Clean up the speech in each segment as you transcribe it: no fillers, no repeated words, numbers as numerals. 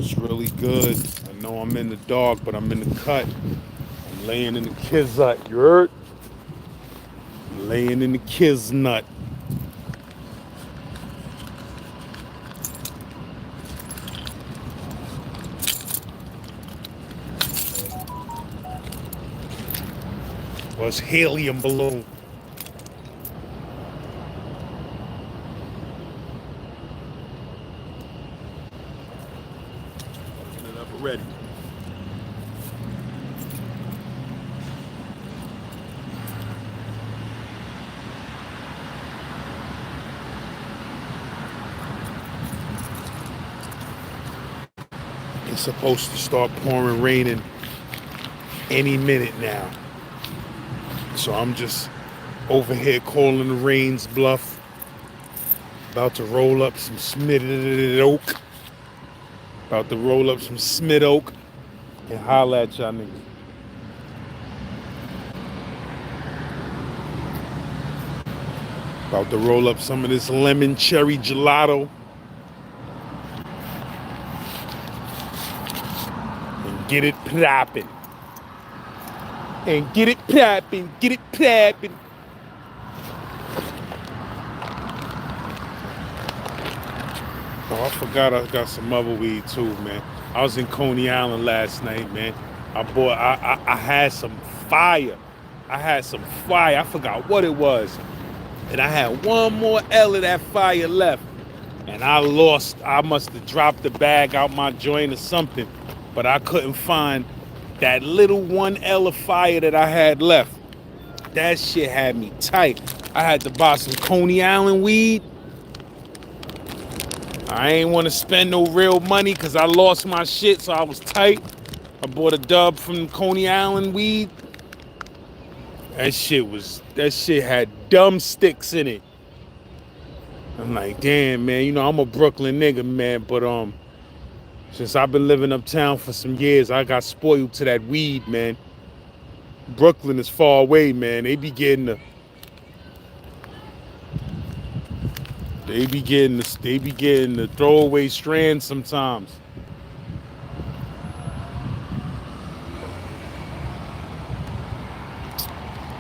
was really good. I know I'm in the dark, but I'm in the cut. I'm laying in the kids' nut. You heard? I'm laying in the kids' nut. Was helium balloon. Open it up already. It's supposed to start pouring raining any minute now. So I'm just over here calling the rains bluff. About to roll up some Smith oak. About to roll up some Smith oak and holla at y'all niggas. About to roll up some of this lemon cherry gelato. And get it plopping. And get it plopping. Get it plopping. Oh, I forgot I got some other weed too, man. I was in Coney Island last night, man. I had some fire. I forgot what it was. And I had one more L of that fire left. And I lost. I must have dropped the bag out my joint or something. But I couldn't find that little 1L of fire that I had left. That shit had me tight. I had to buy some Coney Island weed. I ain't want to spend no real money because I lost my shit, so I was tight. I bought a dub from Coney Island weed. That shit had dumb sticks in it. I'm like, damn, man, you know, I'm a Brooklyn nigga, man, but since I've been living uptown for some years, I got spoiled to that weed, man. Brooklyn is far away, man. They be getting the throwaway strands sometimes.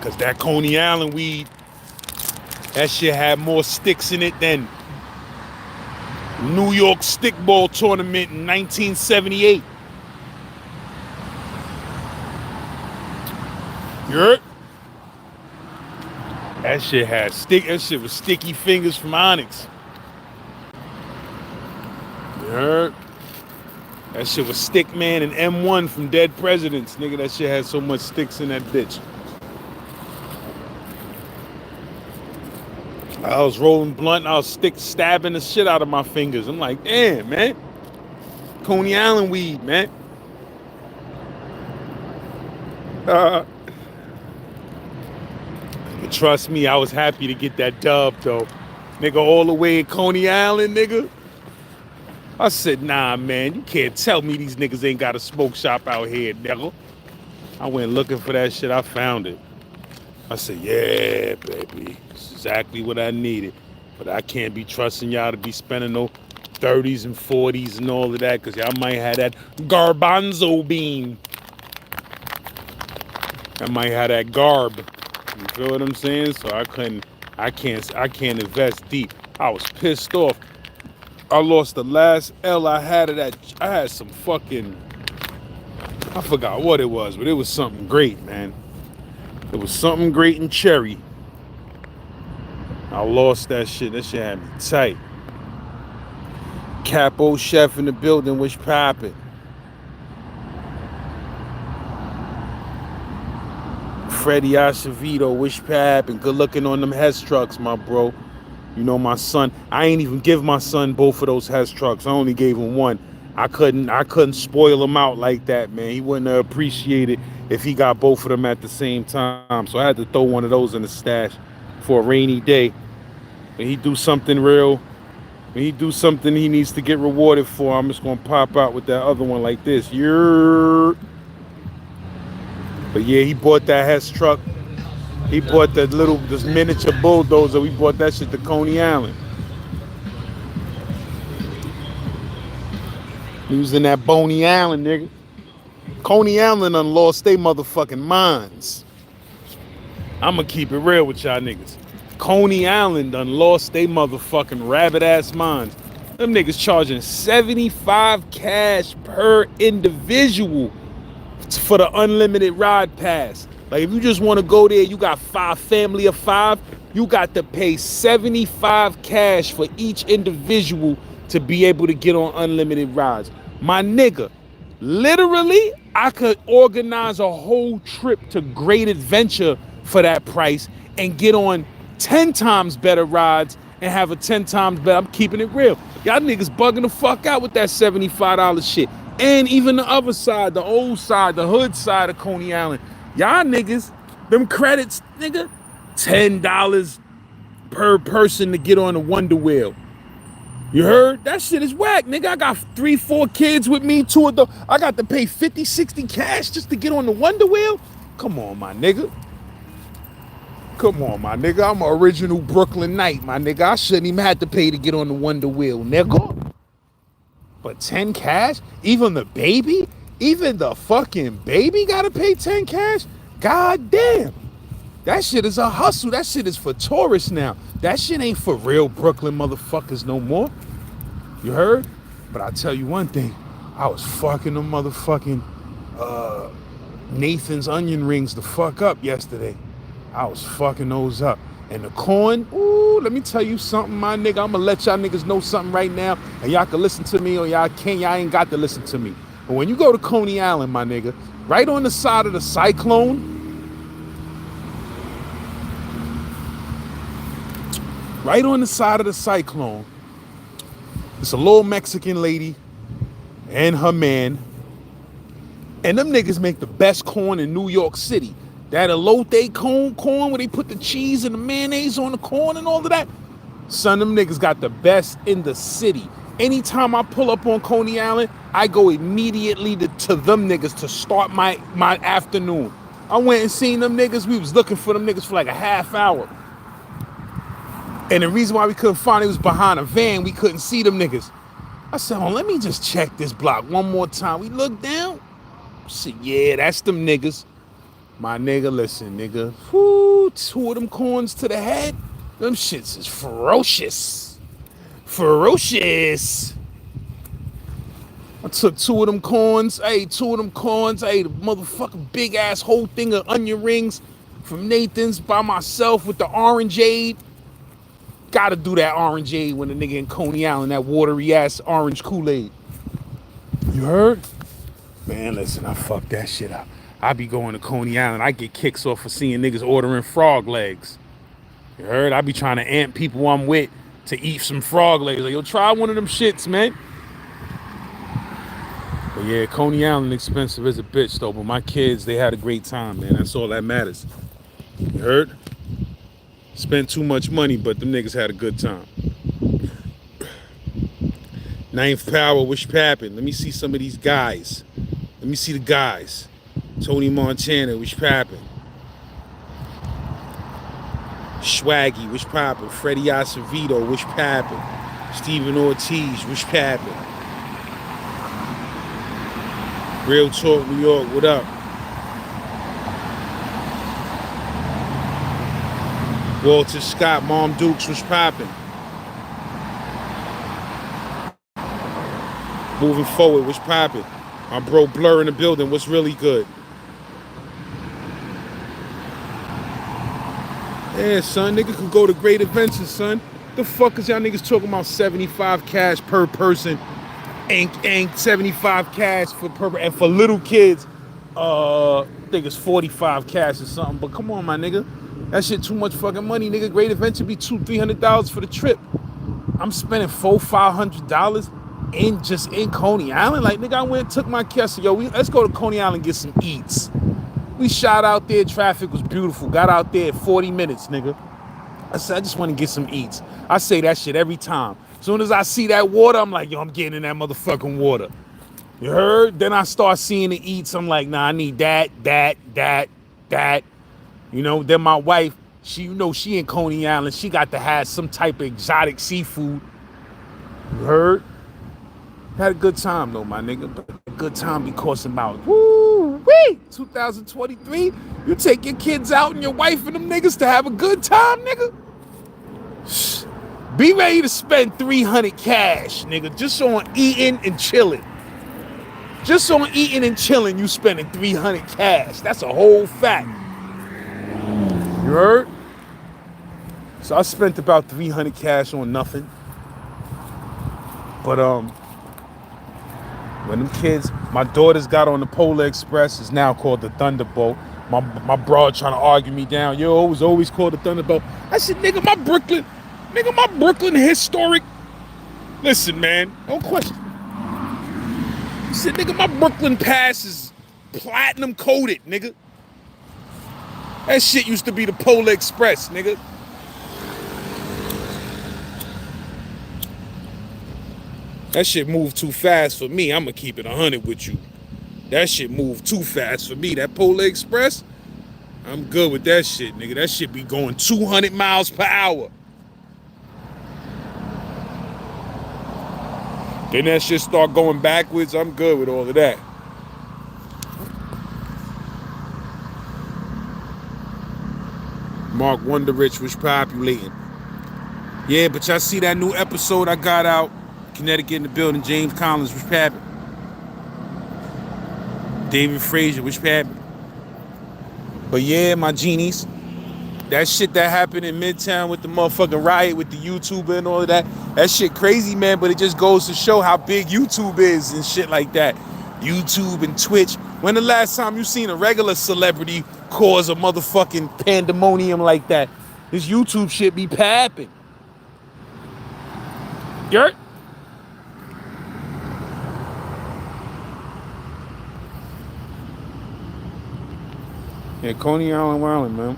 Cause that Coney Island weed, that shit had more sticks in it than New York stickball tournament in 1978. You heard? That shit was sticky fingers from Onyx. You heard? That shit was Stickman and M1 from Dead Presidents. Nigga, that shit had so much sticks in that bitch. I was rolling blunt, I was stabbing the shit out of my fingers. I'm like, damn, man. Coney Island weed, man. But trust me, I was happy to get that dub, though. Nigga, all the way in Coney Island, nigga. I said, nah, man, you can't tell me these niggas ain't got a smoke shop out here, nigga. I went looking for that shit, I found it. I said, yeah, baby, it's exactly what I needed. But I can't be trusting y'all to be spending no 30s and 40s and all of that, because y'all might have that garbanzo bean. I might have that garb. You feel what I'm saying? So I can't invest deep. I was pissed off. I lost the last L I had of that. I had some fucking, I forgot what it was, but it was something great, man. It was something great in cherry. I lost that shit. That shit had me tight. Capo chef in the building, which poppin'. Freddie Acevedo, wish poppin'. Good looking on them Hess trucks, my bro. You know my son. I ain't even give my son both of those Hess trucks. I only gave him one. I couldn't spoil him out like that, man. He wouldn't have appreciated if he got both of them at the same time. So I had to throw one of those in the stash for a rainy day. When he do something real, when he do something he needs to get rewarded for, I'm just gonna pop out with that other one like this. Yeah. But yeah, he bought that Hess truck. He bought this miniature bulldozer. We bought that shit to Coney Island. We was in that Coney Island, nigga. Coney Island done lost they motherfucking minds. I'ma keep it real with y'all niggas. Coney Island done lost they motherfucking rabbit ass minds. Them niggas charging 75 cash per individual for the unlimited ride pass. Like if you just want to go there, you got family of 5, you got to pay 75 cash for each individual to be able to get on unlimited rides. My nigga, literally, I could organize a whole trip to Great Adventure for that price and get on 10 times better rides and have a 10 times better. I'm keeping it real. Y'all niggas bugging the fuck out with that $75 shit. And even the other side, the old side, the hood side of Coney Island. Y'all niggas, them credits, nigga, $10 per person to get on the Wonder Wheel. You heard? That shit is whack, nigga. I got 3-4 kids with me, 2 of them. I got to pay 50-60 cash just to get on the Wonder Wheel? Come on, my nigga. Come on, my nigga. I'm an original Brooklyn Knight, my nigga. I shouldn't even have to pay to get on the Wonder Wheel, nigga. But 10 cash? Even the baby? Even the fucking baby gotta pay 10 cash? God damn. That shit is a hustle. That shit is for tourists now. That shit ain't for real Brooklyn motherfuckers no more. You heard? But I'll tell you one thing. I was fucking them motherfucking Nathan's onion rings the fuck up yesterday. I was fucking those up. And the corn, ooh, let me tell you something, my nigga. I'm gonna let y'all niggas know something right now. And y'all can listen to me or y'all can't. Y'all ain't got to listen to me. But when you go to Coney Island, my nigga, right on the side of the cyclone, right on the side of the cyclone, it's a little Mexican lady and her man. And them niggas make the best corn in New York City. That elote corn where they put the cheese and the mayonnaise on the corn and all of that. Son, them niggas got the best in the city. Anytime I pull up on Coney Island, I go immediately to them niggas to start my afternoon. I went and seen them niggas. We was looking for them niggas for like a half hour. And the reason why we couldn't find it was behind a van. We couldn't see them niggas. I said, oh, let me just check this block one more time. We looked down. I said, yeah, that's them niggas. My nigga, listen, nigga. Whoo, 2 of them corns to the head. Them shits is ferocious. Ferocious. I took 2 of them corns. Hey, 2 of them corns. Hey, the motherfucking big ass whole thing of onion rings from Nathan's by myself with the orangeade. Gotta do that orangeade when the nigga in Coney Island, that watery ass orange Kool-Aid. You heard? Man, listen, I fucked that shit up. I be going to Coney Island. I get kicks off for seeing niggas ordering frog legs. You heard? I be trying to amp people I'm with to eat some frog legs. Like, yo, try one of them shits, man. But yeah, Coney Island expensive as a bitch, though. But my kids, they had a great time, man. That's all that matters. You heard? Spent too much money, but them niggas had a good time. Ninth Power, wish pappin'. Let me see some of these guys. Let me see the guys. Tony Montana, wish pappin'. Swaggy, wish poppin'. Freddie Acevedo, wish pappin'. Stephen Ortiz, wish pappin'. Real Talk New York, what up? Walter Scott, Mom Dukes, wish poppin'. Moving forward, wish poppin'. My bro Blur in the building, what's really good? Yeah, son, nigga could go to Great Adventure, son. The fuck is y'all niggas talking about 75 cash per person and 75 cash and for little kids, I think it's 45 cash or something. But come on, my nigga. That shit too much fucking money, nigga. Great Adventure be $200-$300 for the trip. I'm spending $400-$500 in Coney Island. Like, nigga, I went and took my kid. I said, yo, let's go to Coney Island and get some eats. We shot out there. Traffic was beautiful. Got out there in 40 minutes, nigga. I said, I just want to get some eats. I say that shit every time. As soon as I see that water, I'm like, yo, I'm getting in that motherfucking water. You heard? Then I start seeing the eats. I'm like, nah, I need that. You know, then my wife, she in Coney Island. She got to have some type of exotic seafood. You heard? Had a good time though, my nigga. But a good time be costing about, woo-wee, 2023. You take your kids out and your wife and them niggas to have a good time, nigga. Be ready to spend 300 cash, nigga, just on eating and chilling. Just on eating and chilling, you spending 300 cash. That's a whole fact. You heard? So I spent about 300 cash on nothing. But when them kids, my daughters got on the Polar Express, it's now called the Thunderbolt. My broad trying to argue me down. Yo, it was always called the Thunderbolt. I said, nigga, my Brooklyn historic. Listen, man, don't question. I said, nigga, my Brooklyn pass is platinum coated, nigga. That shit used to be the Polar Express, nigga. That shit moved too fast for me. I'ma keep it 100 with you. That shit moved too fast for me. That Polar Express, I'm good with that shit, nigga. That shit be going 200 miles per hour. Then that shit start going backwards. I'm good with all of that. Mark Wonderrich was populating. Yeah, but y'all see that new episode I got out? Connecticut in the building. James Collins was papping. David Frazier was papping. But yeah, my genies. That shit that happened in Midtown with the motherfucking riot with the YouTuber and all of that. That shit crazy, man, but it just goes to show how big YouTube is and shit like that. YouTube and Twitch. When the last time you seen a regular celebrity cause a motherfucking pandemonium like that? This YouTube shit be papping. Yurt? Yeah, Coney Island wildin', man.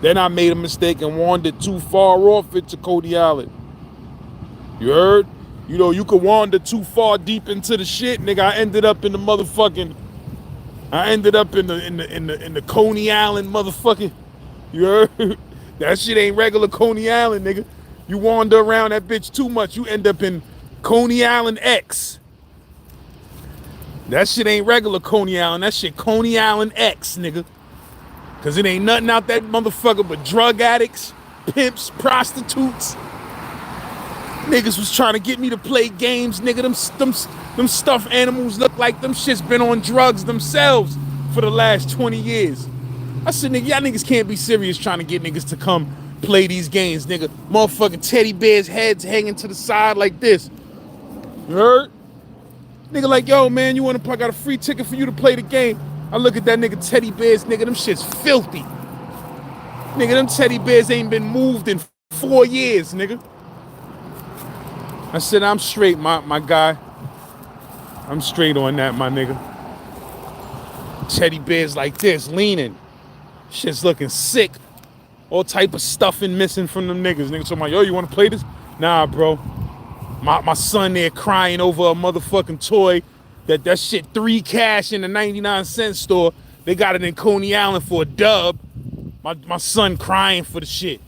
Then I made a mistake and wandered too far off into Coney Island. You heard? You know, you could wander too far deep into the shit, nigga. I ended up in the Coney Island motherfucking. You heard? That shit ain't regular Coney Island, nigga. You wander around that bitch too much, you end up in Coney Island X. That shit ain't regular Coney Island. That shit Coney Island X, nigga. Cause it ain't nothing out that motherfucker but drug addicts, pimps, prostitutes. Niggas was trying to get me to play games, nigga. Them stuffed animals look like them shits been on drugs themselves for the last 20 years. I said, nigga, y'all niggas can't be serious trying to get niggas to come play these games, nigga. Motherfucking teddy bears' heads hanging to the side like this. You heard? Nigga like, yo, man, you wanna play? I got a free ticket for you to play the game. I look at that nigga teddy bears, nigga, them shit's filthy. Nigga, them teddy bears ain't been moved in 4 years, nigga. I said, I'm straight, my guy. I'm straight on that, my nigga. Teddy bears like this, leaning. Shit's looking sick. All type of stuffing missing from them niggas. Niggas talking about, yo, you wanna play this? Nah, bro. My son there crying over a motherfucking toy that shit 3 cash in the 99-cent store. They got it in Coney Island for a dub. My son crying for the shit.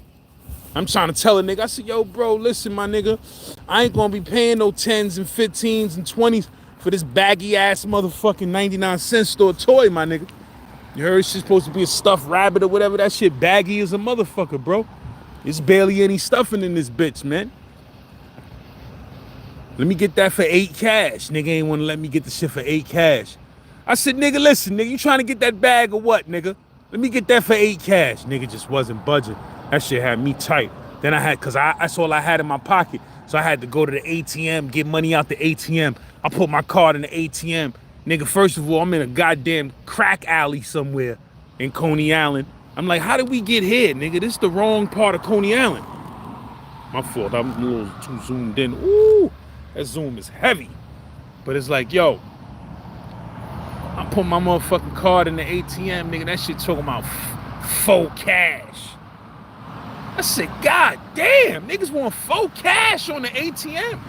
I'm trying to tell a nigga, I said, yo, bro, listen, my nigga, I ain't gonna be paying no 10s and 15s and 20s for this baggy ass motherfucking 99-cent store toy, my nigga. You heard she's supposed to be a stuffed rabbit or whatever. That shit baggy as a motherfucker, bro. There's barely any stuffing in this bitch, man. Let me get that for 8 cash. Nigga ain't wanna let me get the shit for 8 cash. I said, nigga, listen, nigga, you trying to get that bag or what, nigga? Let me get that for 8 cash. Nigga just wasn't budging. That shit had me tight. Then that's all I had in my pocket. So I had to go to the ATM, get money out the ATM. I put my card in the ATM. Nigga, first of all, I'm in a goddamn crack alley somewhere in Coney Island. I'm like, how did we get here, nigga? This is the wrong part of Coney Island. My fault, I'm a little too zoomed in. Ooh, that zoom is heavy. But it's like, yo, I put my motherfucking card in the ATM, nigga. That shit talking about 4 cash. I said, God damn, niggas want 4 cash on the ATM.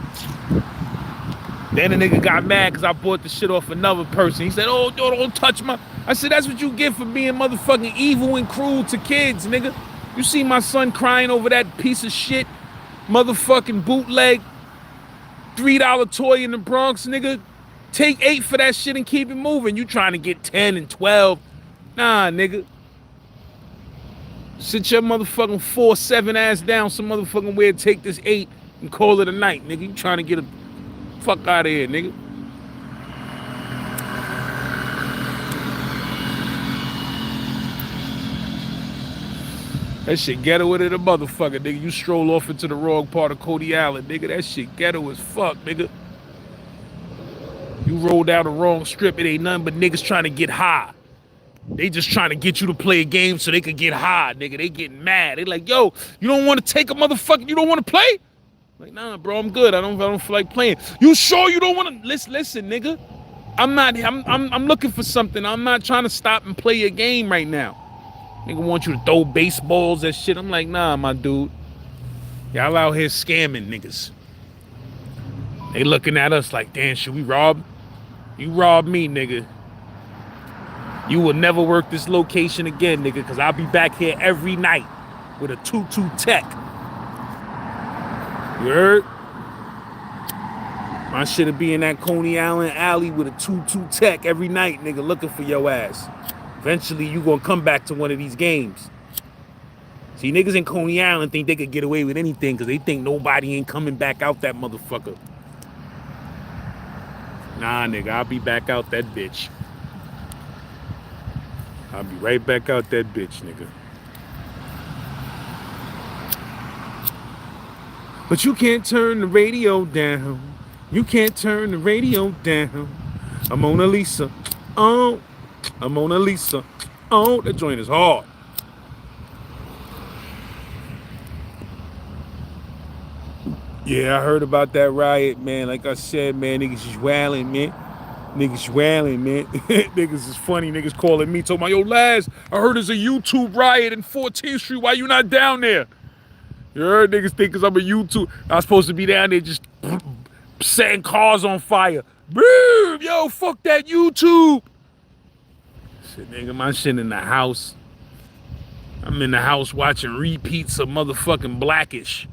Then the nigga got mad because I bought the shit off another person. He said, oh, don't touch my... I said, that's what you get for being motherfucking evil and cruel to kids, nigga. You see my son crying over that piece of shit, motherfucking bootleg $3 toy in the Bronx, nigga. Take 8 for that shit and keep it moving. You trying to get 10 and 12. Nah, nigga. Sit your motherfucking 4-7 ass down some motherfucking way and take this 8 and call it a night, nigga. You trying to get a fuck out of here, nigga. That shit ghetto with it a motherfucker, nigga. You stroll off into the wrong part of Coney Island, nigga. That shit ghetto as fuck, nigga. You roll down the wrong strip, it ain't nothing but niggas trying to get high. They just trying to get you to play a game so they could get high, nigga. They getting mad. They like, yo, you don't want to take a motherfucker, you don't want to play? Like, nah, bro, I'm good. I don't feel like playing. You sure you don't want to? Listen, nigga. I'm looking for something. I'm not trying to stop and play a game right now. Nigga want you to throw baseballs and shit. I'm like, nah, my dude. Y'all out here scamming niggas. They looking at us like, damn, should we rob? You rob me, nigga. You will never work this location again, nigga, because I'll be back here every night with a 22 tech. You heard? My shit'll be in that Coney Island alley with a 22 tech every night, nigga, looking for your ass. Eventually, you gonna come back to one of these games. See, niggas in Coney Island think they could get away with anything because they think nobody ain't coming back out that motherfucker. Nah, nigga, I'll be back out that bitch. I'll be right back out that bitch, nigga. But you can't turn the radio down. You can't turn the radio down. I'm Mona Lisa. Oh, I'm Mona Lisa. Oh, that joint is hard. Yeah, I heard about that riot, man. Like I said, man, niggas is wailing, man. Niggas wailing, man. Niggas is funny. Niggas calling me, told my, yo, Laz, I heard there's a YouTube riot in 14th Street. Why you not down there? You heard niggas think because I'm a YouTube. I was supposed to be down there just setting cars on fire. Boom, yo, fuck that YouTube. Shit, nigga, my shit in the house. I'm in the house watching repeats of motherfucking Blackish.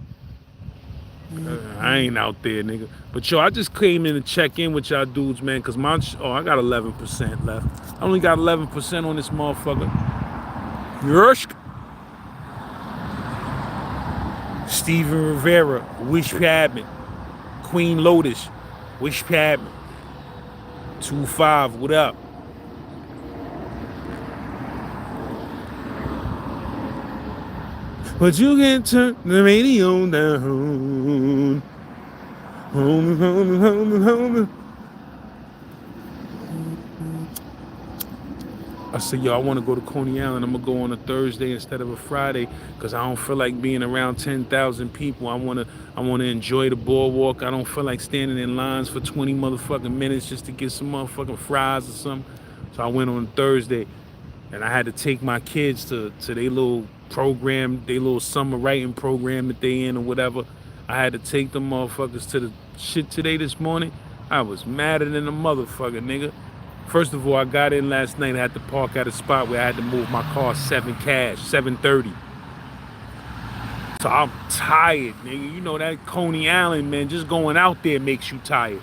I ain't out there, nigga. But yo, I just came in to check in with y'all dudes, man, because I got 11% left. I only got 11% on this motherfucker. Yersk. Steven Rivera, Wish Padman. Queen Lotus, Wish Padman. 2-5, what up? But you can't turn the radio down. I said, yo, I want to go to Coney Island. I'm going to go on a Thursday instead of a Friday because I don't feel like being around 10,000 people. I want to enjoy the boardwalk. I don't feel like standing in lines for 20 motherfucking minutes just to get some motherfucking fries or something. So I went on Thursday, and I had to take my kids to their little program, their little summer writing program that they in or whatever. I had to take them motherfuckers to the shit today this morning. I was madder than a motherfucker, nigga. First of all, I got in last night. I had to park at a spot where I had to move my car 7:30. So I'm tired, nigga. You know that Coney Island, man, just going out there makes you tired.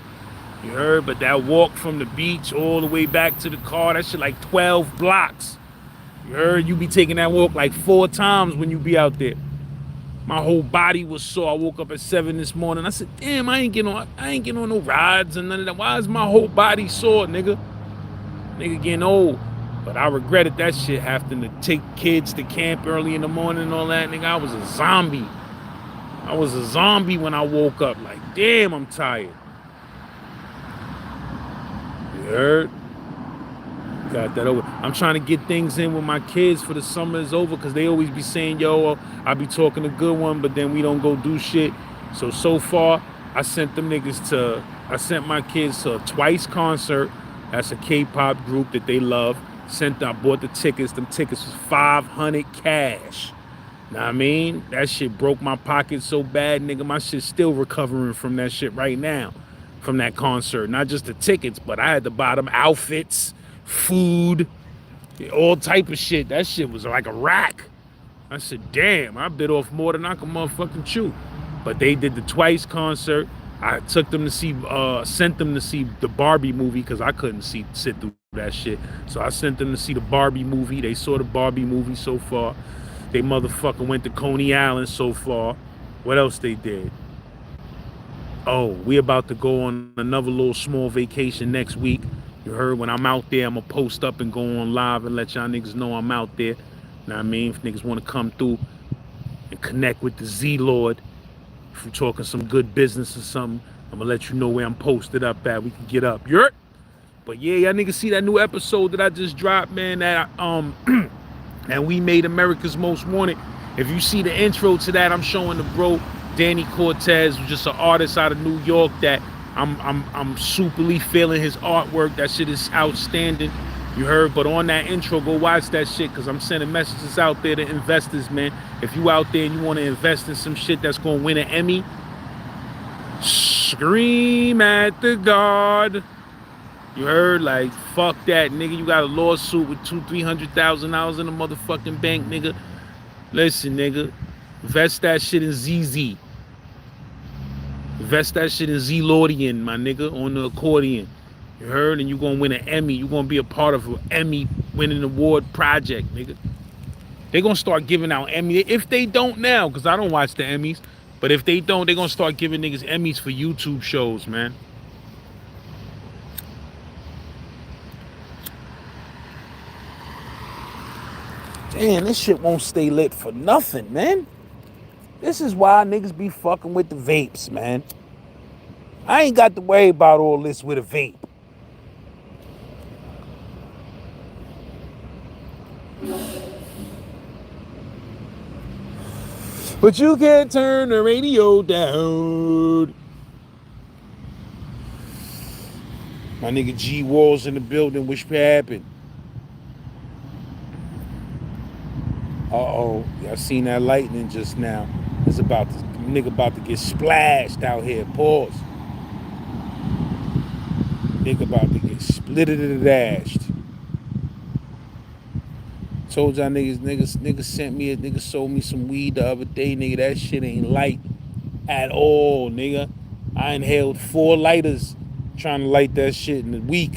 You heard? But that walk from the beach all the way back to the car, that shit like 12 blocks. You heard? You be taking that walk like 4 times when you be out there. My whole body was sore. I woke up at 7 this morning. I said, damn, I ain't getting on no rides and none of that. Why is my whole body sore, nigga? Nigga getting old. But I regretted that shit, having to take kids to camp early in the morning and all that. Nigga, I was a zombie. I was a zombie when I woke up. Like, damn, I'm tired. You heard? Got that over. I'm trying to get things in with my kids for the summer is over because they always be saying, yo, I be talking a good one, but then we don't go do shit. So far, I sent my kids to a Twice concert. That's a K-pop group that they love. I bought the tickets. Them tickets was $500 cash. Know what I mean? That shit broke my pocket so bad, nigga. My shit's still recovering from that shit right now. From that concert. Not just the tickets, but I had to buy them outfits, food, all type of shit. That shit was like a rack. I said, damn, I bit off more than I can motherfucking chew. But they did the Twice concert. I took them to see, sent them to see the Barbie movie because I couldn't sit through that shit. So I sent them to see the Barbie movie. They saw the Barbie movie so far. They motherfucking went to Coney Island so far. What else they did? Oh, we about to go on another little small vacation next week. You heard, when I'm out there, I'm going to post up and go on live and let y'all niggas know I'm out there. Know what I mean? If niggas want to come through and connect with the Z-Lord, if we're talking some good business or something, I'm going to let you know where I'm posted up at. We can get up. Yurt. But yeah, y'all niggas see that new episode that I just dropped, man, that and we made America's Most Wanted. If you see the intro to that, I'm showing the bro Danny Cortez, who's just an artist out of New York that I'm superly feeling his artwork. That shit is outstanding. You heard? But on that intro, go watch that shit, because I'm sending messages out there to investors, man. If you out there and you want to invest in some shit that's going to win an Emmy, scream at the God. You heard? Like, fuck that, nigga. You got a lawsuit with $200,000-$300,000 in the motherfucking bank, nigga. Listen, nigga. Invest that shit in ZZ. Invest that shit in Z-Lordian, my nigga, on the accordion. You heard? And you gonna win an Emmy. You gonna be a part of an Emmy winning award project, nigga. They gonna start giving out Emmy. If they don't now, because I don't watch the Emmys, but if they don't, they gonna start giving niggas Emmys for YouTube shows, man. Damn, this shit won't stay lit for nothing, man. This is why niggas be fucking with the vapes, man. I ain't got to worry about all this with a vape. But you can't turn the radio down. My nigga G Walls in the building. Wish happened. Uh-oh. Y'all seen that lightning just now. It's about to, nigga about to get splashed out here. Pause. Nigga about to get splitted and dashed. Told y'all niggas sent me nigga sold me some weed the other day, nigga. That shit ain't light at all, nigga. I inhaled 4 lighters trying to light that shit in a week.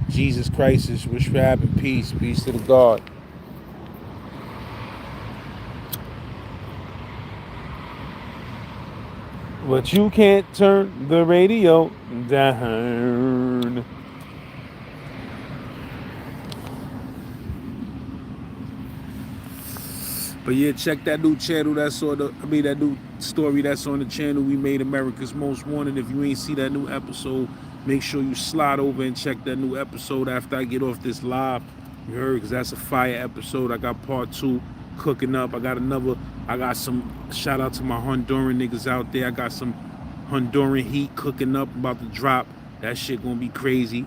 Jesus Christ, wish for happy peace. Peace to the God. But you can't turn the radio down. But yeah, check that new channel that's on that new story that's on the channel. We made America's Most Wanted. If you ain't see that new episode, make sure you slide over and check that new episode after I get off this live. You heard? Because that's a fire episode. I got part 2 cooking up. I got some, shout out to my Honduran niggas out there. I got some Honduran heat cooking up, about to drop. That shit gonna be crazy.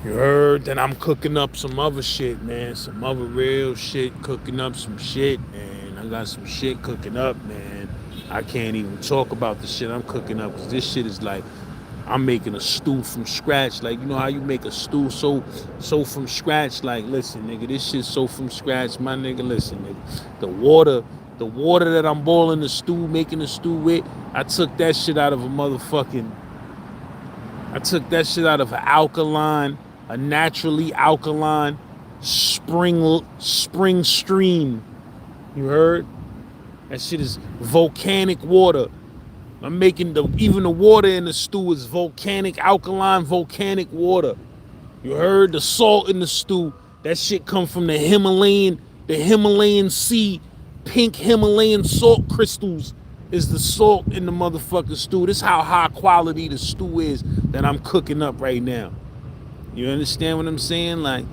You heard? Then I'm cooking up some other shit, man. Some other real shit. Cooking up some shit, man. I got some shit cooking up, man. I can't even talk about the shit I'm cooking up, because this shit is like, I'm making a stew from scratch. Like, you know how you make a stew so from scratch? Like, listen, nigga, this shit's so from scratch, my nigga. Listen, nigga. The water that I'm boiling the stew, making the stew with, I took that shit out of an alkaline, a naturally alkaline spring stream. You heard? That shit is volcanic water. I'm making even the water in the stew is alkaline volcanic water. You heard? The salt in the stew, that shit come from the Himalayan sea. Pink Himalayan salt crystals is the salt in the motherfucking stew. This is how high quality the stew is that I'm cooking up right now. You understand what I'm saying? Like,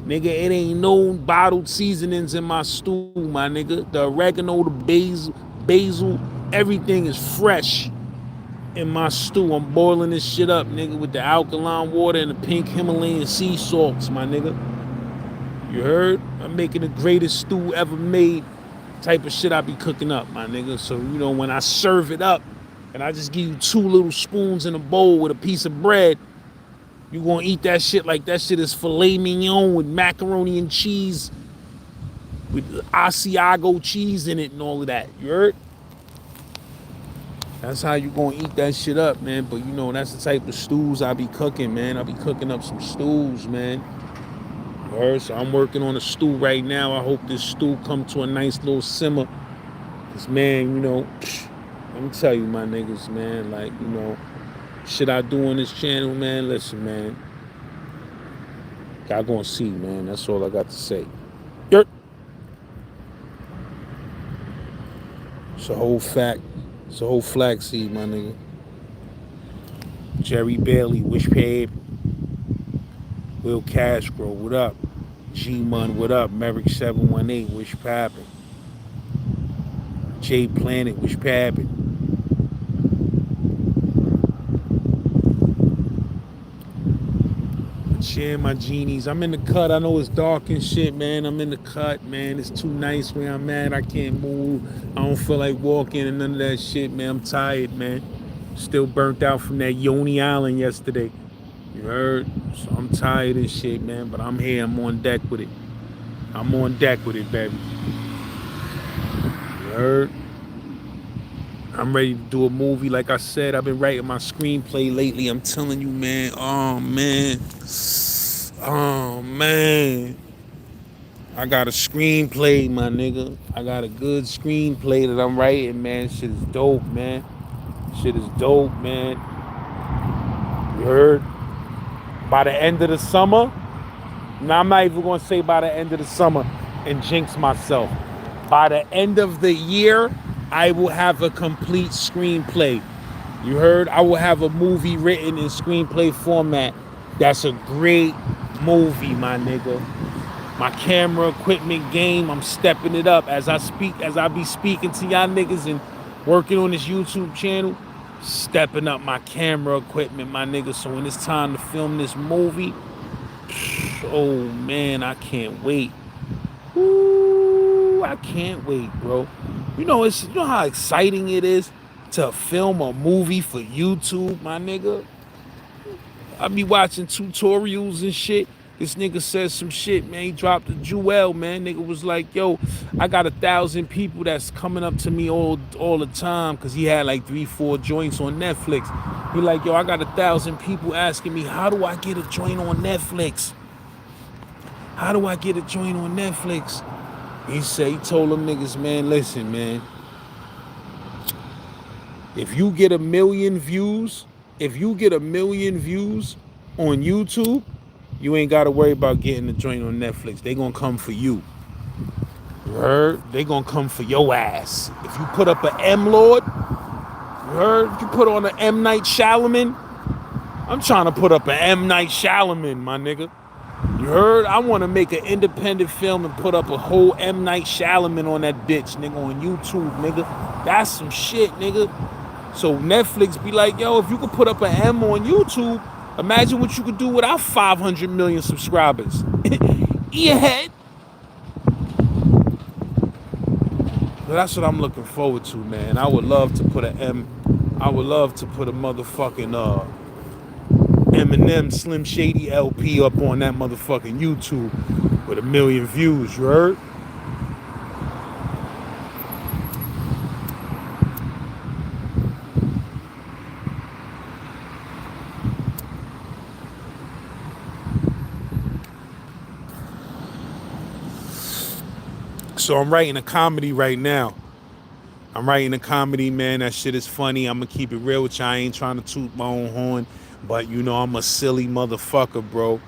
nigga, it ain't no bottled seasonings in my stew, my nigga. The oregano, the basil, everything is fresh in my stew. I'm boiling this shit up, nigga, with the alkaline water and the pink Himalayan sea salts, my nigga. You heard? I'm making the greatest stew ever made type of shit I be cooking up, my nigga. So, you know, when I serve it up and I just give you 2 little spoons in a bowl with a piece of bread, You gonna eat that shit like that shit is filet mignon with macaroni and cheese, with Asiago cheese in it and all of that. You heard? That's how you gonna eat that shit up, man. But you know, that's the type of stews I be cooking, man. I be cooking up some stews, man. You heard? So I'm working on a stew right now. I hope this stew come to a nice little simmer. Cause man, you know, let me tell you, my niggas, man, like, you know, shit I do on this channel, man, listen, man. Y'all gonna see, man. That's all I got to say. Yep. It's a whole flaxseed, my nigga. Jerry Bailey, wish paid. Will Castro, what up? G-Mun, what up? Merrick 718, wish pappin'. J Planet, wish pappin'. Yeah, my genies. I'm in the cut. I know it's dark and shit, man. I'm in the cut, man. It's too nice where I'm at. I can't move. I don't feel like walking and none of that shit, man. I'm tired, man. Still burnt out from that Coney Island yesterday. You heard? So I'm tired of shit, man. But I'm here. I'm on deck with it. I'm on deck with it, baby. You heard? I'm ready to do a movie. Like I said, I've been writing my screenplay lately. I'm telling you, man. Oh, man. Oh, man. I got a screenplay, my nigga. I got a good screenplay that I'm writing, man. Shit is dope, man. Shit is dope, man. You heard? By the end of the summer, now I'm not even going to say by the end of the summer and jinx myself. By the end of the year, I will have a complete screenplay. You heard? I will have a movie written in screenplay format. That's a great movie, my nigga. My camera equipment game, I'm stepping it up as I be speaking to y'all niggas and working on this YouTube channel. Stepping up my camera equipment, my nigga. So when it's time to film this movie, oh man, I can't wait. Ooh, I can't wait, bro. You know how exciting it is to film a movie for YouTube, my nigga. I be watching tutorials and shit. This nigga said some shit, man. He dropped a jewel, man. Nigga was like, yo, I got 1,000 people that's coming up to me all the time, because he had like 3-4 joints on Netflix. He like, yo, I got 1,000 people asking me, how do I get a joint on Netflix? How do I get a joint on Netflix? He told them niggas, man, listen, man. If you get 1 million views, on YouTube, you ain't got to worry about getting the joint on Netflix. They gonna come for you. You heard? They gonna come for your ass. If you put up an M-Lord, you heard? If you put on an M. Night Shyamalan, I'm trying to put up an M. Night Shyamalan, my nigga. You heard? I want to make an independent film and put up a whole M. Night Shyamalan on that bitch, nigga, on YouTube, nigga. That's some shit, nigga. So Netflix be like, yo, if you could put up an M on YouTube, imagine what you could do without 500 million subscribers. Ear head. So that's what I'm looking forward to, man. I would love to put a motherfucking Eminem Slim Shady LP up on that motherfucking YouTube with 1 million views, you heard? So I'm writing a comedy right now. I'm writing a comedy, man. That shit is funny. I'm going to keep it real with you. I ain't trying to toot my own horn. But, you know, I'm a silly motherfucker, bro.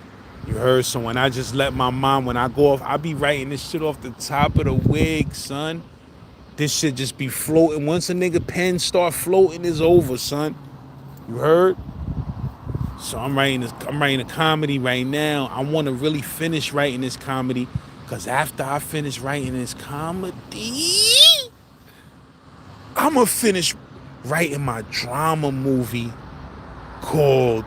You heard? So when I just let my mind, when I go off, I be writing this shit off the top of the wig, son. This shit just be floating. Once a nigga pen start floating, it's over, son. You heard? So I'm writing a comedy right now. I want to really finish writing this comedy. Because after I finish writing this comedy, I'm going to finish writing my drama movie called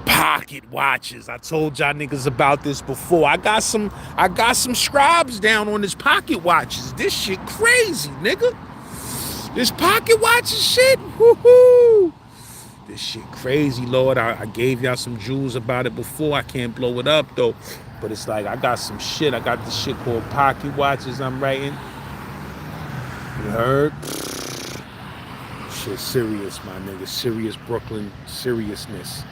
Pocket Watches. I told y'all niggas about this before. I got some scribes down on this Pocket Watches. This shit crazy, nigga. This Pocket Watches shit, woohoo. This shit crazy, Lord. I gave y'all some jewels about it before. I can't blow it up though. But it's like I got some shit. I got this shit called pocket watches I'm writing. You heard? Shit serious, my nigga. Serious Brooklyn seriousness.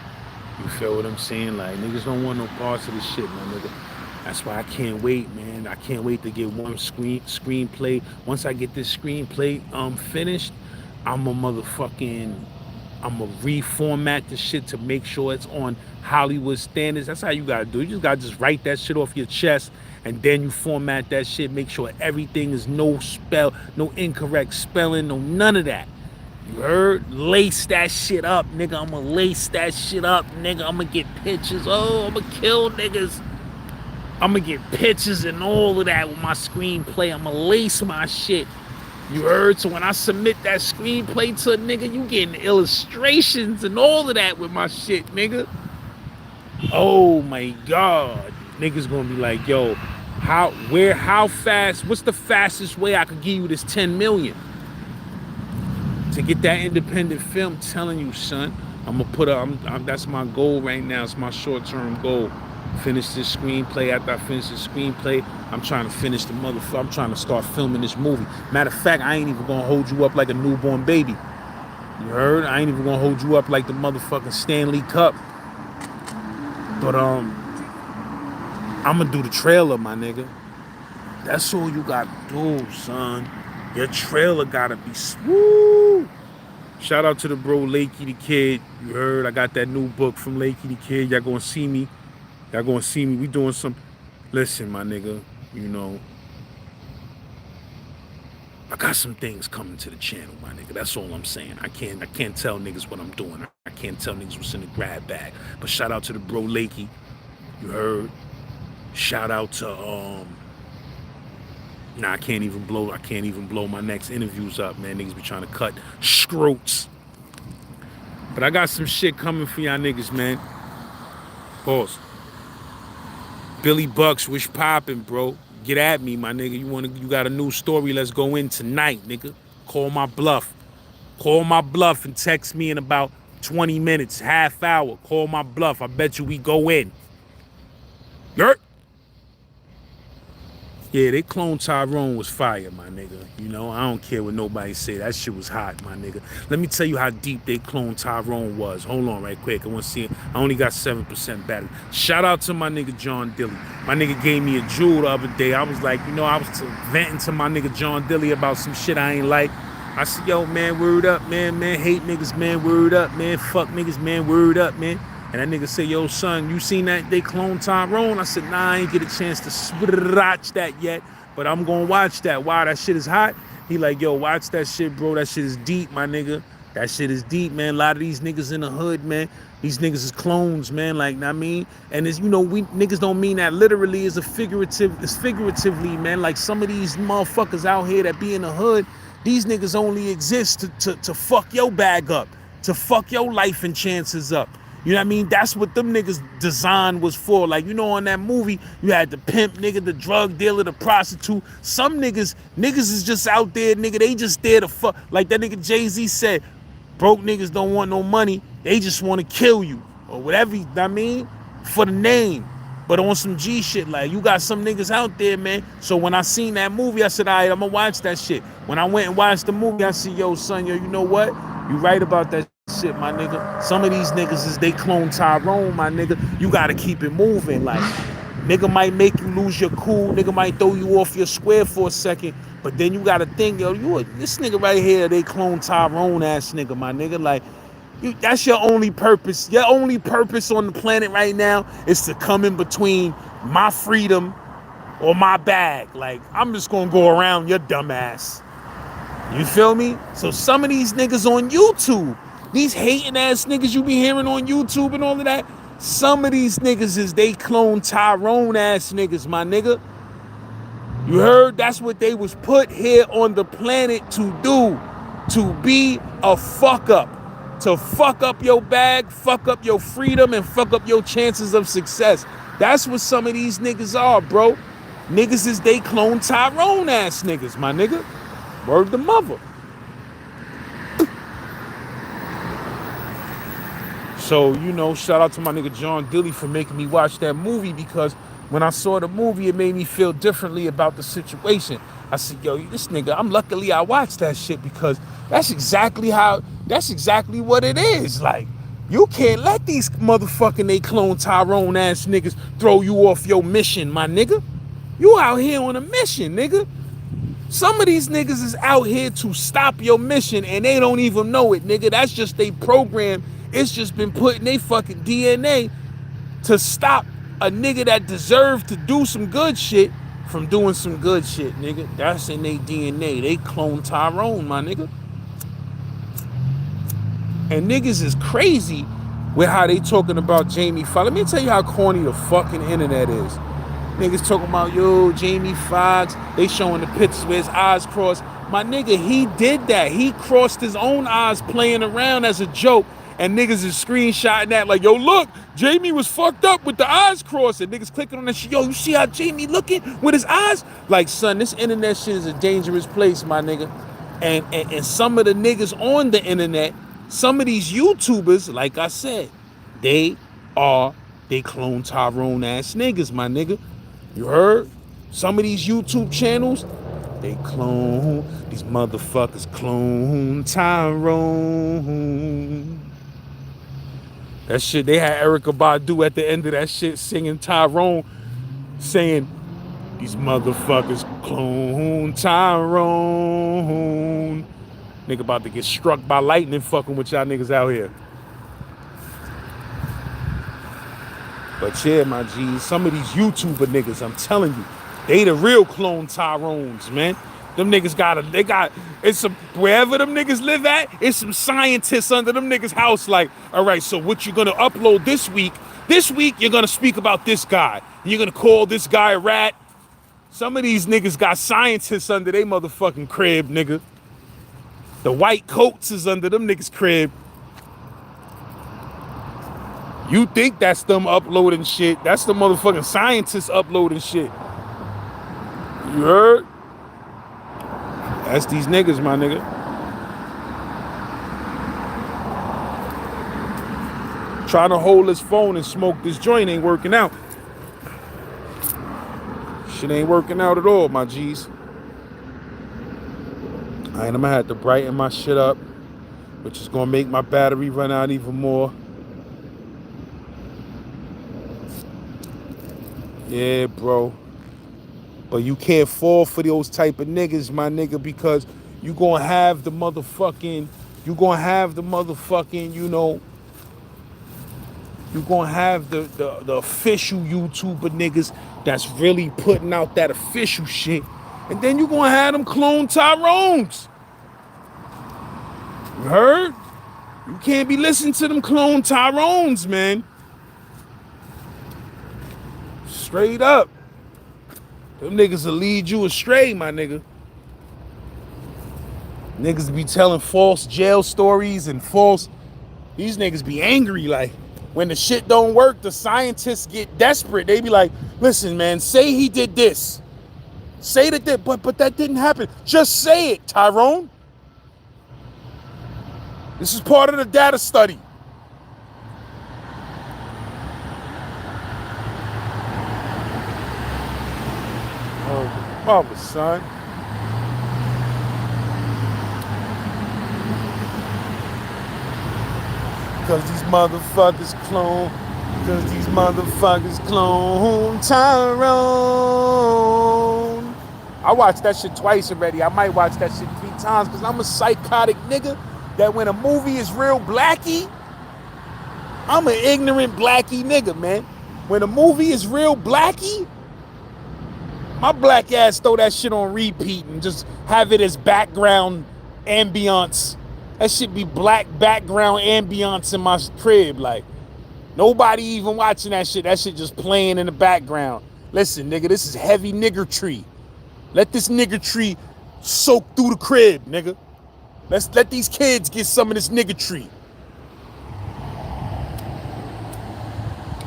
You feel what I'm saying? Like, niggas don't want no parts of this shit, my nigga. That's why I can't wait, man. I can't wait to get one screenplay. Once I get this screenplay finished, I'm a reformat the shit to make sure it's on Hollywood standards. That's how you gotta do it. You just gotta just write that shit off your chest, and then you format that shit, make sure everything is no incorrect spelling, no none of that. You heard? Lace that shit up, nigga. I'ma lace that shit up, nigga. I'ma get pictures. Oh, I'ma kill niggas. I'ma get pictures and all of that with my screenplay. I'ma lace my shit. You heard? So when I submit that screenplay to a nigga, you getting illustrations and all of that with my shit, nigga. Oh my God. Niggas gonna be like, yo, how fast, what's the fastest way I could give you this 10 million? To get that independent film, telling you, son, I'm gonna put that's my goal right now. It's my short-term goal. Finish this screenplay. After I finish this screenplay, I'm trying to finish the motherfucker. I'm trying to start filming this movie. Matter of fact, I ain't even gonna hold you up like a newborn baby. You heard? I ain't even gonna hold you up like the motherfucking Stanley Cup. But I'm gonna do the trailer, my nigga. That's all you gotta do, son. Your trailer gotta be smooth. Shout out to the bro Lakey the Kid. You heard? I got that new book from Lakey the Kid. Y'all gonna see me. Y'all gonna see me. We doing some. Listen, my nigga. You know, I got some things coming to the channel, my nigga. That's all I'm saying. I can't tell niggas what I'm doing. I can't tell niggas what's in the grab bag. But shout out to the bro Lakey. You heard? Shout out to Nah, I can't even blow my next interviews up, man. Niggas be trying to cut scrotes. But I got some shit coming for y'all niggas, man. Pause. Billy Bucks, wish poppin', bro. Get at me, my nigga. You got a new story, let's go in tonight, nigga. Call my bluff. Call my bluff and text me in about 20 minutes, half hour. Call my bluff. I bet you we go in. Yurt. Yeah, they clone Tyrone was fire, my nigga. You know, I don't care what nobody say. That shit was hot, my nigga. Let me tell you how deep they clone Tyrone was. Hold on right quick. I want to see it. I only got 7% battery. Shout out to my nigga John Dilly. My nigga gave me a jewel the other day. I was like, you know, I was venting to my nigga John Dilly about some shit I ain't like. I said, yo, man, word up, man. Hate niggas, man, word up, man. Fuck niggas, man, word up, man. And that nigga said, yo, son, you seen that they clone Tyrone? I said, nah, I ain't get a chance to watch that yet, but I'm gonna watch that. Wow, that shit is hot. He like, yo, watch that shit, bro. That shit is deep, my nigga. That shit is deep, man. A lot of these niggas in the hood, man, these niggas is clones, man, like, I mean? And it's, you know, we niggas don't mean that literally, it's figuratively, man. Like some of these motherfuckers out here that be in the hood, these niggas only exist to fuck your bag up, to fuck your life and chances up. You know what I mean? That's what them niggas' design was for. Like, you know, on that movie, you had the pimp nigga, the drug dealer, the prostitute. Some niggas is just out there, nigga. They just there to fuck. Like that nigga Jay-Z said, broke niggas don't want no money. They just want to kill you or whatever, you know what I mean? For the name. But on some G shit, like, you got some niggas out there, man. So when I seen that movie, I said, all right, I'm going to watch that shit. When I went and watched the movie, I said, yo, son, yo, you know what? You right about that shit, my nigga. Some of these niggas is they clone Tyrone, my nigga. You gotta keep it moving. Like, nigga might make you lose your cool. Nigga might throw you off your square for a second. But then you gotta think, yo, this nigga right here, they clone Tyrone ass nigga, my nigga. Like, that's your only purpose. Your only purpose on the planet right now is to come in between my freedom or my bag. Like, I'm just gonna go around your dumb ass. You feel me? So some of these niggas on YouTube, these hating ass niggas you be hearing on YouTube and all of that, some of these niggas is they clone Tyrone ass niggas, my nigga. You heard? That's what they was put here on the planet to do. To be a fuck up. To fuck up your bag, fuck up your freedom, and fuck up your chances of success. That's what some of these niggas are, bro. Niggas is they clone Tyrone ass niggas, my nigga. Word the mother. So, you know, shout out to my nigga John Dilly for making me watch that movie, because when I saw the movie, it made me feel differently about the situation. I said, yo, this nigga, luckily I watched that shit, because that's exactly what it is. Like, you can't let these motherfucking they clone Tyrone ass niggas throw you off your mission, my nigga. You out here on a mission, nigga. Some of these niggas is out here to stop your mission and they don't even know it, nigga. That's just they program. It's just been put in they fucking DNA to stop a nigga that deserved to do some good shit from doing some good shit, nigga. That's in their DNA. They clone Tyrone, my nigga. And niggas is crazy with how they talking about Jamie Foxx. Let me tell you how corny the fucking internet is. Niggas talking about, yo, Jamie Foxx. They showing the pictures where his eyes crossed. My nigga, he did that. He crossed his own eyes playing around as a joke. And niggas is screenshotting that like, yo, look, Jamie was fucked up with the eyes crossed. And niggas clicking on that shit. Yo, you see how Jamie looking with his eyes? Like, son, this internet shit is a dangerous place, my nigga. And some of the niggas on the internet, some of these YouTubers, like I said, they clone Tyrone ass niggas, my nigga. You heard? Some of these YouTube channels, they clone, these motherfuckers clone Tyrone. That shit, they had Erykah Badu at the end of that shit singing Tyrone, saying, these motherfuckers clone Tyrone. Nigga about to get struck by lightning fucking with y'all niggas out here. But yeah, my G's, some of these YouTuber niggas, I'm telling you, they the real clone Tyrones, man. Them niggas it's some, wherever them niggas live at, it's some scientists under them niggas' house like, all right, so what you gonna upload this week? This week, you're gonna speak about this guy. You're gonna call this guy a rat. Some of these niggas got scientists under their motherfucking crib, nigga. The white coats is under them niggas' crib. You think that's them uploading shit. That's the motherfucking scientists uploading shit. You heard? That's these niggas, my nigga. Trying to hold his phone and smoke this joint ain't working out. Shit ain't working out at all, my G's. Alright, I'm gonna have to brighten my shit up, which is gonna make my battery run out even more. Yeah, bro. But you can't fall for those type of niggas, my nigga, because you gonna have the motherfucking, you gonna have the official YouTuber niggas that's really putting out that official shit. And then you gonna have them clone Tyrones. You heard? You can't be listening to them clone Tyrones, man. Straight up. Them niggas will lead you astray, my nigga. Niggas be telling false jail stories and false... These niggas be angry, like, when the shit don't work, the scientists get desperate. They be like, listen, man, say he did this. Say that, but that didn't happen. Just say it, Tyrone. This is part of the data study. Oh, mother, son. Because these motherfuckers clone Tyrone. I watched that shit twice already. I might watch that shit 3 times because I'm a psychotic nigga that when a movie is real blacky, I'm an ignorant blacky nigga, man. When a movie is real blacky, my black ass throw that shit on repeat and just have it as background ambiance. That shit be black background ambiance in my crib. Like, nobody even watching that shit. That shit just playing in the background. Listen, nigga, this is heavy nigger tree. Let this nigger tree soak through the crib, nigga. Let these kids get some of this nigger tree.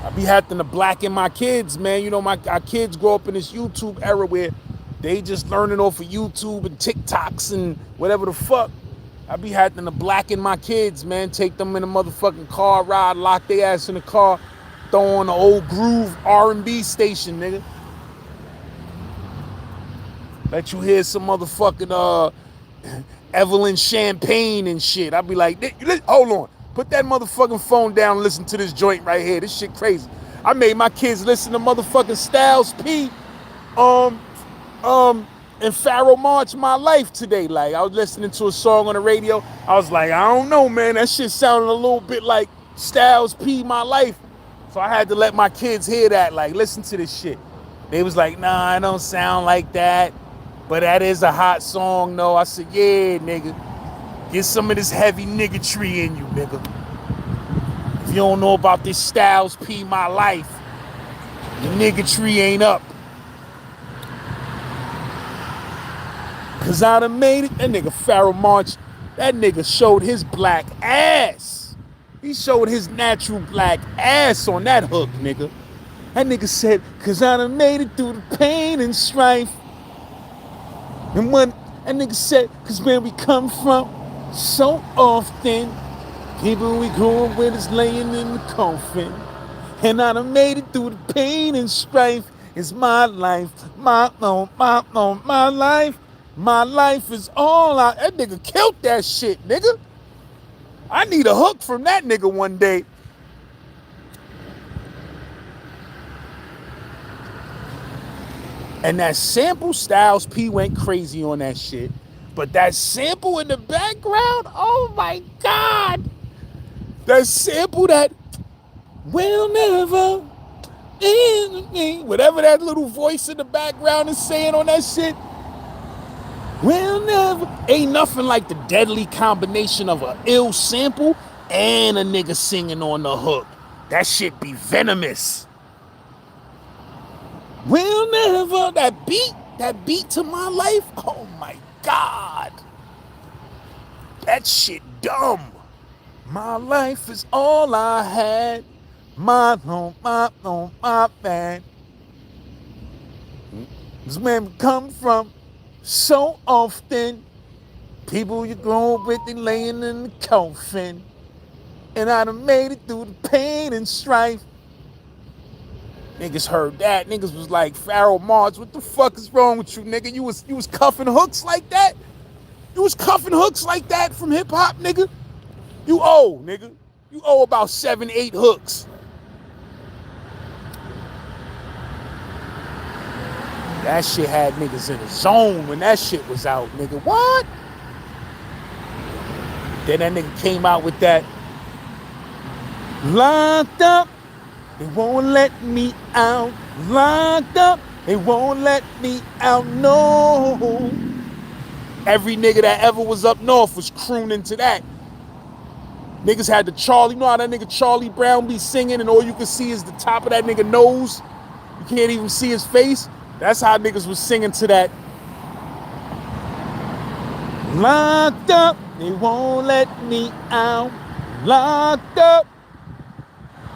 I be having to blacken my kids, man. You know, our kids grow up in this YouTube era where they just learning off of YouTube and TikToks and whatever the fuck. I be having to blacken my kids, man. Take them in a motherfucking car ride, lock their ass in the car, throw on the old groove R&B station, nigga. Let you hear some motherfucking Evelyn Champagne and shit. I be like, hold on. Put that motherfucking phone down and listen to this joint right here. This shit crazy. I made my kids listen to motherfucking Styles P, and Pharaoh March My Life today. Like, I was listening to a song on the radio. I was like, I don't know, man. That shit sounded a little bit like Styles P My Life. So I had to let my kids hear that. Like, listen to this shit. They was like, nah, it don't sound like that. But that is a hot song, though. I said, yeah, nigga. Get some of this heavy niggatry in you, nigga. If you don't know about this Styles P My Life, the niggatry ain't up. Cause I done made it. That nigga Pharaoh March, that nigga showed his black ass. He showed his natural black ass on that hook, nigga. That nigga said, cause I done made it through the pain and strife. And when that nigga said, cause where we come from, so often, people we grew up with is laying in the coffin. And I done made it through the pain and strife. It's my life, my life. My life is all I... That nigga killed that shit, nigga. I need a hook from that nigga one day. And that sample, Styles P went crazy on that shit. But that sample in the background, oh my God. That sample that will never end me. Whatever that little voice in the background is saying on that shit. Will never. Ain't nothing like the deadly combination of an ill sample and a nigga singing on the hook. That shit be venomous. Will never. That beat to my life. Oh my God. That shit dumb. My life is all I had. My bad. This man come from so often. People you grow up with, they laying in the coffin. And I done made it through the pain and strife. Niggas heard that. Niggas was like, Pharaoh March, what the fuck is wrong with you, nigga? You was cuffing hooks like that? You was cuffing hooks like that from hip hop, nigga? You owe, nigga. You owe about 7, 8 hooks. That shit had niggas in the zone when that shit was out, nigga. What? Then that nigga came out with that. Locked up, they won't let me out. Locked up, they won't let me out, no. Every nigga that ever was up north was crooning to that. Niggas had the Charlie, you know how that nigga Charlie Brown be singing and all you can see is the top of that nigga nose? You can't even see his face? That's how niggas was singing to that. Locked up, they won't let me out. Locked up,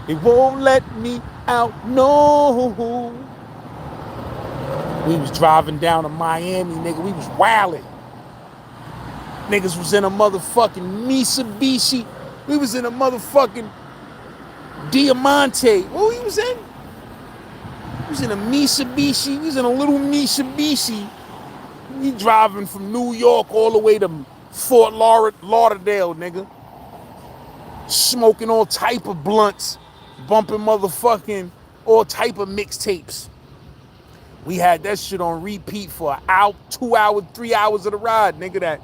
they won't let me out, no. We was driving down to Miami, nigga. We was wildin'. Niggas was in a motherfucking Mitsubishi. We was in a motherfucking Diamante. What we was in? We was in a Mitsubishi. We was in a little Mitsubishi. We driving from New York all the way to Fort Lauderdale, nigga. Smoking all type of blunts. Bumping motherfucking all type of mixtapes. We had that shit on repeat for an hour, 2 hours, 3 hours of the ride, nigga. That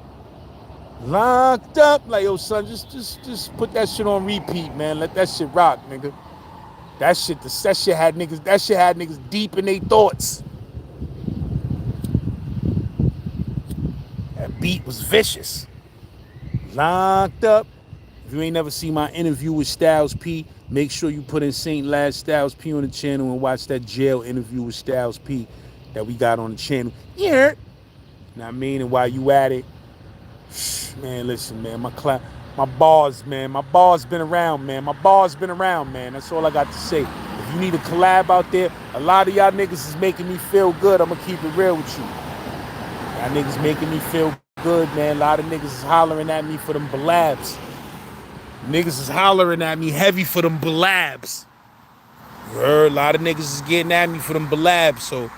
locked up. Like, yo, son, just put that shit on repeat, man. Let that shit rock, nigga. That shit had niggas deep in their thoughts. That beat was vicious. Locked up. If you ain't never seen my interview with Styles P, make sure you put in St. Laz Styles P on the channel and watch that jail interview with Styles P that we got on the channel. Yeah. Know what I mean? And while you at it, man, listen, man, my bars been around, man. That's all I got to say. If you need a collab out there, a lot of y'all niggas is making me feel good. I'm gonna keep it real with you. Y'all niggas making me feel good, man. A lot of niggas is hollering at me for them blabs. Niggas is hollering at me heavy for them blabs. You heard? A lot of niggas is getting at me for them blabs. So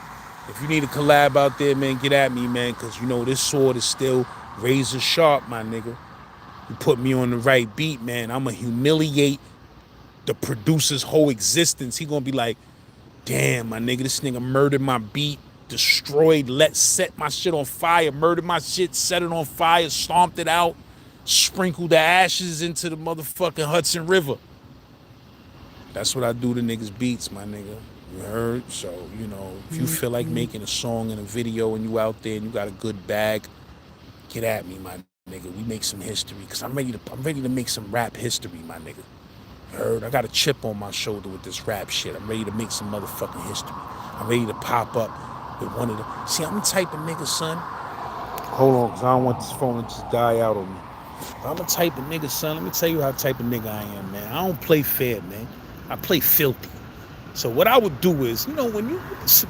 if you need a collab out there, man, get at me, man. Because, you know, this sword is still razor sharp, my nigga. You put me on the right beat, man, I'ma humiliate the producer's whole existence. He gonna be like, damn, my nigga, this nigga murdered my beat, destroyed, set my shit on fire, murdered my shit, set it on fire, stomped it out, sprinkled the ashes into the motherfucking Hudson River. That's what I do to niggas' beats, my nigga. You heard? So, you know, if you feel like making a song and a video and you out there and you got a good bag, get at me, my nigga. We make some history, because I'm ready to make some rap history, my nigga. You heard? I got a chip on my shoulder with this rap shit. I'm ready to make some motherfucking history. I'm ready to pop up with one of the... See, I'm the type of nigga, son. Hold on, because I don't want this phone to just die out on me. I'm the type of nigga, son. Let me tell you how type of nigga I am, man. I don't play fair, man. I play filthy. So what I would do is, you know, when you...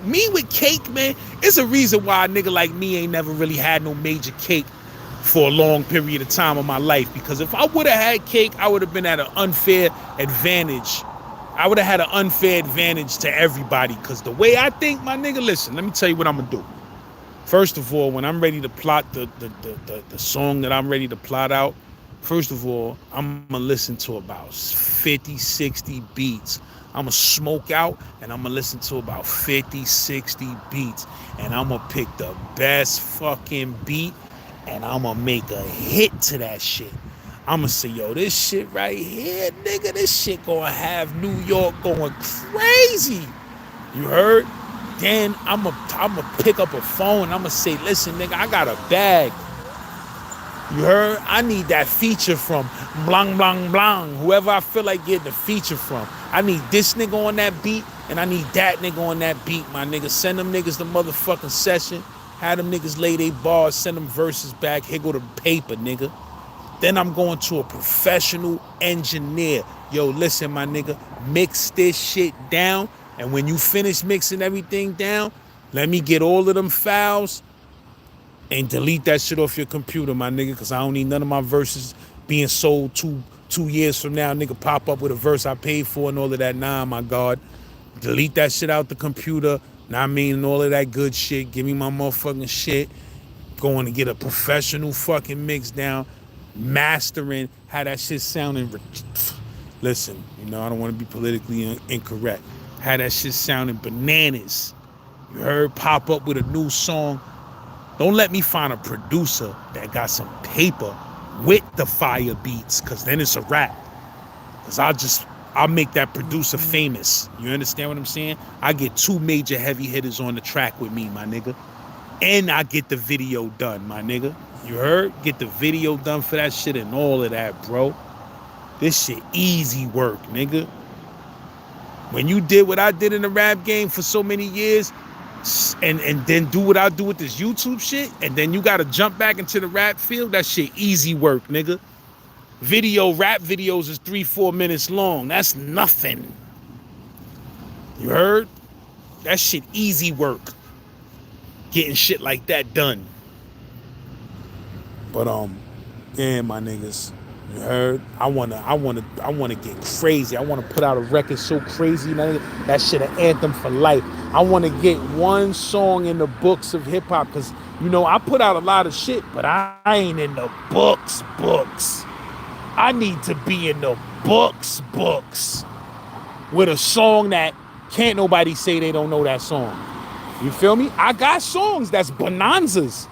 Me with cake, man, it's a reason why a nigga like me ain't never really had no major cake for a long period of time of my life. Because if I would have had cake, I would have been at an unfair advantage. I would have had an unfair advantage to everybody. Because the way I think, my nigga, listen, let me tell you what I'm going to do. First of all, when I'm ready to plot the song that I'm ready to plot out, first of all, I'm going to listen to about 50, 60 beats. I'm going to smoke out and I'm going to listen to about 50, 60 beats. And I'm going to pick the best fucking beat and I'm going to make a hit to that shit. I'm going to say, yo, this shit right here, nigga, this shit going to have New York going crazy. You heard? Then I'm going to pick up a phone and I'm going to say, listen, nigga, I got a bag. You heard? I need that feature from blang, blang, blang. Whoever I feel like getting the feature from. I need this nigga on that beat and I need that nigga on that beat, my nigga. Send them niggas the motherfucking session. Have them niggas lay they bars. Send them verses back. Here go the paper, nigga. Then I'm going to a professional engineer. Yo, listen, my nigga. Mix this shit down. And when you finish mixing everything down, let me get all of them files and delete that shit off your computer, my nigga, because I don't need none of my verses being sold two years from now. Nigga pop up with a verse I paid for and all of that. Nah, my God. Delete that shit out the computer. Nah, I mean, all of that good shit. Give me my motherfucking shit. Going to get a professional fucking mix down. Mastering how that shit sounding. Listen, you know, I don't want to be politically incorrect. How that shit sounding bananas. You heard? Pop up with a new song. Don't let me find a producer that got some paper with the fire beats, because then it's a wrap. Because I'll make that producer famous. You understand what I'm saying? I get 2 major heavy hitters on the track with me, my nigga. And I get the video done, my nigga. You heard? Get the video done for that shit and all of that, bro. This shit easy work, nigga. When you did what I did in the rap game for so many years, and then do what I do with this YouTube shit, and then you gotta jump back into the rap field, that shit easy work, nigga. Rap videos is 3-4 minutes long. That's nothing. You heard? That shit easy work. Getting shit like that done. But yeah, my niggas. You heard? I wanna get crazy. I wanna put out a record so crazy, nigga. That shit an anthem for life. I wanna get one song in the books of hip hop, cause you know I put out a lot of shit, but I ain't in the books. I need to be in the books with a song that can't nobody say they don't know that song. You feel me? I got songs that's bonanzas,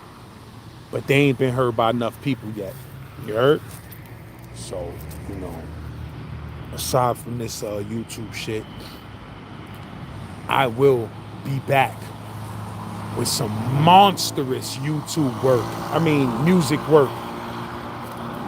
but they ain't been heard by enough people yet. You heard? So, you know, aside from this YouTube shit, I will be back with some monstrous YouTube work. I mean, music work.